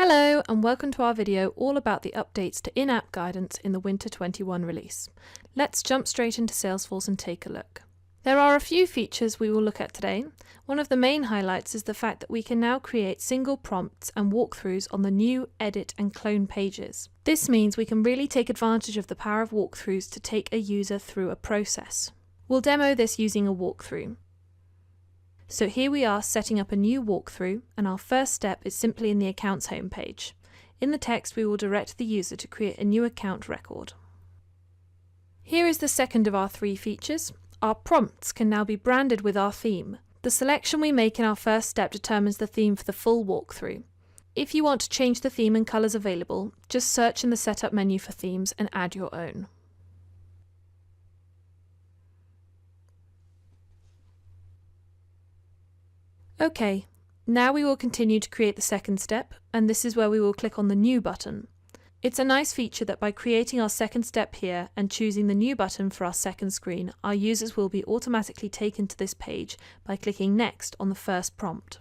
Hello and welcome to our video all about the updates to in-app guidance in the Winter 21 release. Let's jump straight into Salesforce and take a look. There are a few features we will look at today. One of the main highlights is the fact that we can now create single prompts and walkthroughs on the new edit and clone pages. This means we can really take advantage of the power of walkthroughs to take a user through a process. We'll demo this using a walkthrough. So here we are setting up a new walkthrough, and our first step is simply in the Accounts homepage. In the text, we will direct the user to create a new account record. Here is the second of our three features. Our prompts can now be branded with our theme. The selection we make in our first step determines the theme for the full walkthrough. If you want to change the theme and colours available, just search in the Setup menu for themes and add your own. Okay, now we will continue to create the second step, and this is where we will click on the New button. It's a nice feature that by creating our second step here and choosing the New button for our second screen, our users will be automatically taken to this page by clicking Next on the first prompt.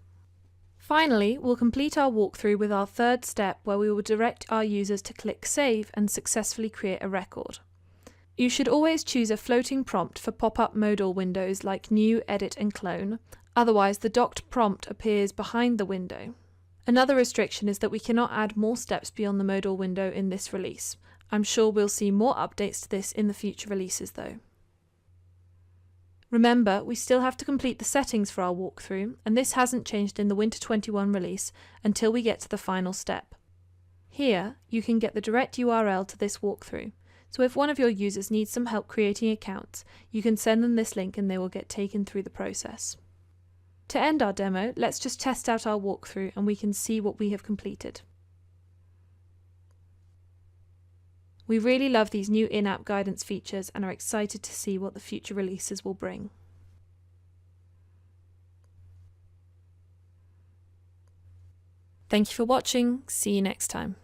Finally, we'll complete our walkthrough with our third step, where we will direct our users to click Save and successfully create a record. You should always choose a floating prompt for pop-up modal windows like New, Edit and Clone. Otherwise, the docked prompt appears behind the window. Another restriction is that we cannot add more steps beyond the modal window in this release. I'm sure we'll see more updates to this in the future releases though. Remember, we still have to complete the settings for our walkthrough, and this hasn't changed in the Winter 21 release until we get to the final step. Here, you can get the direct URL to this walkthrough. So if one of your users needs some help creating accounts, you can send them this link and they will get taken through the process. To end our demo, let's just test out our walkthrough and we can see what we have completed. We really love these new in-app guidance features and are excited to see what the future releases will bring. Thank you for watching. See you next time.